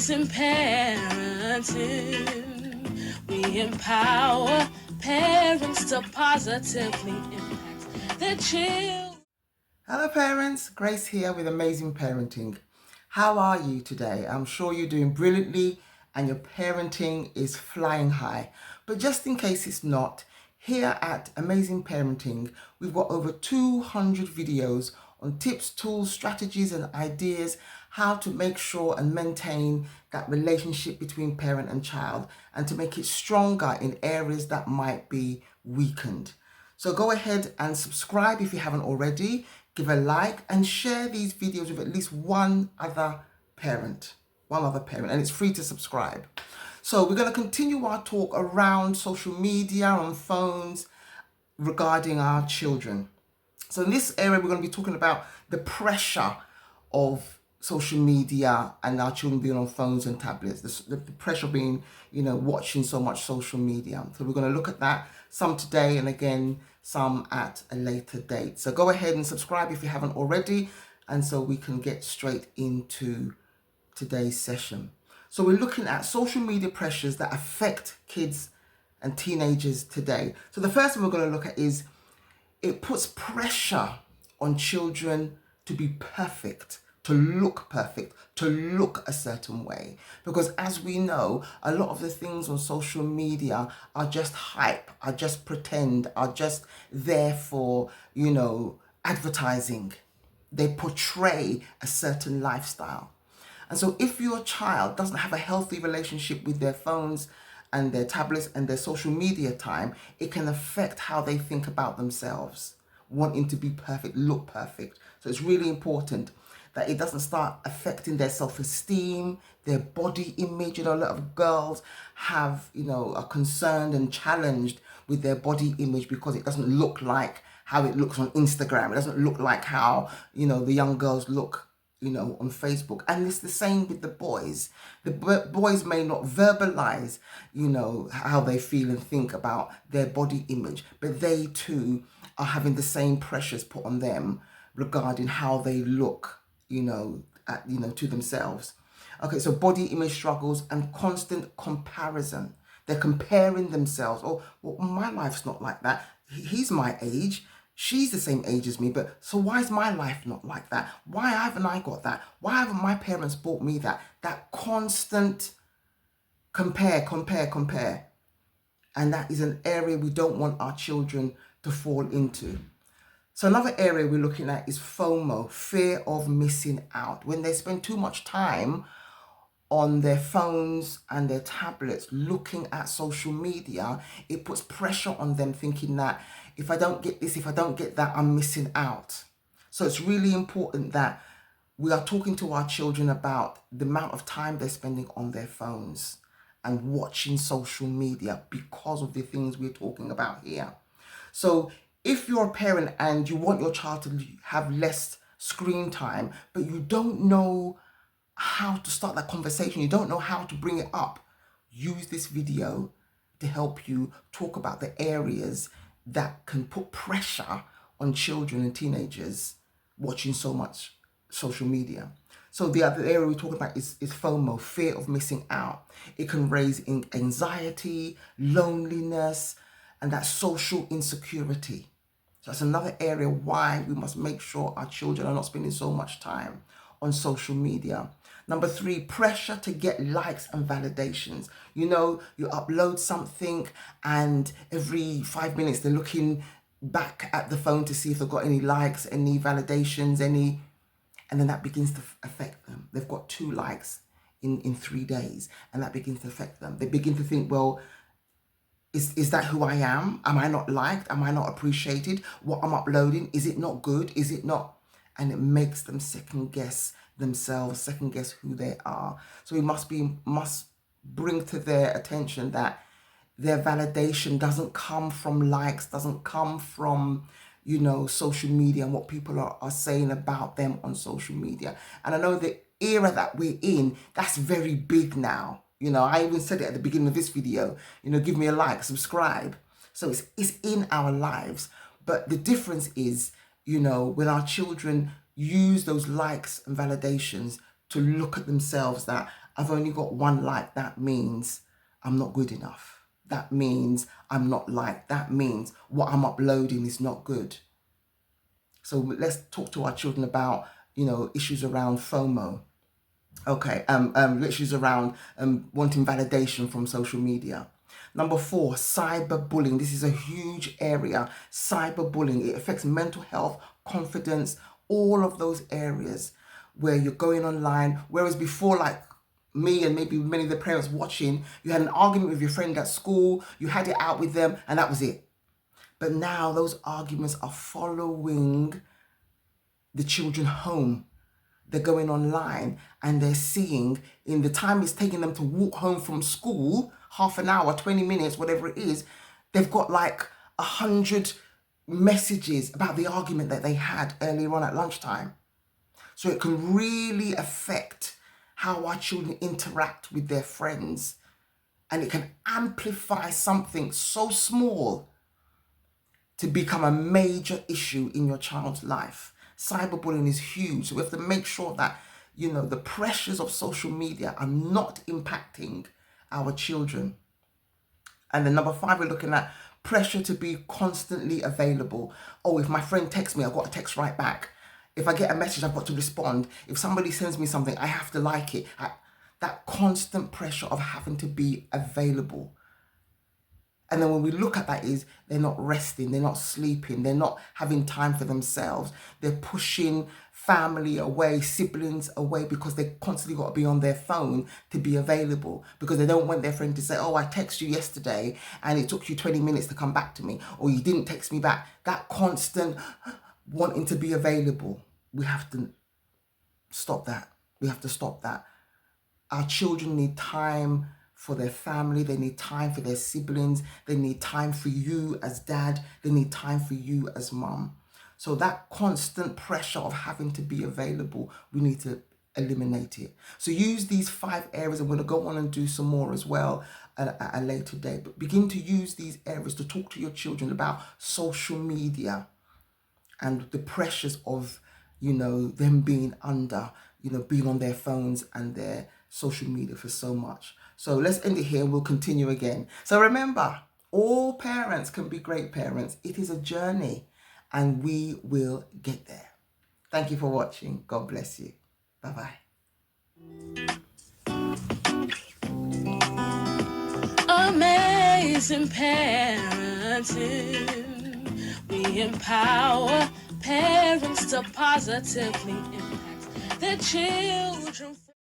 Amazing parenting. We empower parents to positively impact their children. Hello parents, Grace here with Amazing Parenting. How are you today? I'm sure you're doing brilliantly and your parenting is flying high. But just in case it's not, here at Amazing Parenting, we've got over 200 videos on tips, tools, strategies and ideas how to make sure and maintain that relationship between parent and child and to make it stronger in areas that might be weakened. So go ahead and subscribe if you haven't already, give a like and share these videos with at least one other parent, and it's free to subscribe. So we're going to continue our talk around social media on phones regarding our children. So in this area, we're going to be talking about the pressure of social media and our children being on phones and tablets, the pressure being, watching so much social media. So we're going to look at that, some today and again, some at a later date. So go ahead and subscribe if you haven't already, and so we can get straight into today's session. So we're looking at social media pressures that affect kids and teenagers today. So the first one we're going to look at is it puts pressure on children to be perfect, to look perfect, to look a certain way. Because as we know, a lot of the things on social media are just hype, are just pretend, are just there for, advertising. They portray a certain lifestyle. And so if your child doesn't have a healthy relationship with their phones and their tablets and their social media time, it can affect how they think about themselves, wanting to be perfect, look perfect. So it's really important that it doesn't start affecting their self-esteem, their body image. A lot of girls have, are concerned and challenged with their body image because it doesn't look like how it looks on Instagram. It doesn't look like how, the young girls look on Facebook. And it's the same with the boys. The boys may not verbalize, how they feel and think about their body image, but they too are having the same pressures put on them regarding how they look, to themselves. Okay, so body image struggles and constant comparison. They're comparing themselves. Oh, well, my life's not like that. He's my age. She's the same age as me, but so why is my life not like that? Why haven't I got that? Why haven't my parents bought me that? That constant compare. And that is an area we don't want our children to fall into. So another area we're looking at is FOMO, fear of missing out. When they spend too much time on their phones and their tablets looking at social media, it puts pressure on them thinking that if I don't get this, if I don't get that, I'm missing out. So it's really important that we are talking to our children about the amount of time they're spending on their phones and watching social media because of the things we're talking about here. So if you're a parent and you want your child to have less screen time, but you don't know how to start that conversation, you don't know how to bring it up, use this video to help you talk about the areas that can put pressure on children and teenagers watching so much social media. So the other area we talk about is FOMO, fear of missing out. It can raise anxiety, loneliness, and that social insecurity. So that's another area why we must make sure our children are not spending so much time on social media. Number 3, pressure to get likes and validations. You upload something and every 5 minutes they're looking back at the phone to see if they've got any likes, any validations, and then that begins to affect them. They've got 2 likes in 3 days and that begins to affect them. They begin to think, well, is that who I am? Am I not liked? Am I not appreciated? What I'm uploading, is it not good? Is it not? And it makes them second guess themselves, second guess who they are. So we must bring to their attention that their validation doesn't come from likes, doesn't come from, social media and what people are saying about them on social media. And I know the era that we're in, that's very big now. I even said it at the beginning of this video, give me a like, subscribe. So it's in our lives. But the difference is, when our children use those likes and validations to look at themselves that I've only got one like, that means I'm not good enough. That means I'm not liked. That means what I'm uploading is not good. So let's talk to our children about, issues around FOMO. Okay, issues around wanting validation from social media. Number 4, cyberbullying. This is a huge area. Cyberbullying, it affects mental health, confidence, all of those areas where you're going online. Whereas before, like me and maybe many of the parents watching, you had an argument with your friend at school, you had it out with them, and that was it. But now those arguments are following the children home. They're going online and they're seeing, in the time it's taking them to walk home from school, half an hour, 20 minutes, whatever it is, they've got like 100 messages about the argument that they had earlier on at lunchtime. So it can really affect how our children interact with their friends. And it can amplify something so small to become a major issue in your child's life. Cyberbullying is huge. So we have to make sure that, the pressures of social media are not impacting our children. And then number 5, we're looking at pressure to be constantly available. Oh, if my friend texts me, I've got to text right back. If I get a message, I've got to respond. If somebody sends me something, I have to like it. That constant pressure of having to be available. And then when we look at that, is they're not resting, they're not sleeping, they're not having time for themselves. They're pushing family away, siblings away, because they constantly got to be on their phone to be available, because they don't want their friend to say, oh, I texted you yesterday and it took you 20 minutes to come back to me, or you didn't text me back. That constant wanting to be available, we have to stop that. We have to stop that. Our children need time for their family. They need time for their siblings. They need time for you as dad. They need time for you as mum. So that constant pressure of having to be available, we need to eliminate it. So use these 5 areas. I'm going to go on and do some more as well at a later date. But begin to use these areas to talk to your children about social media and the pressures of, them being under, being on their phones and their social media for so much. So let's end it here and we'll continue again. So remember, all parents can be great parents. It is a journey and we will get there. Thank you for watching. God bless you. Bye-bye. Amazing parenting. We empower parents to positively impact their children.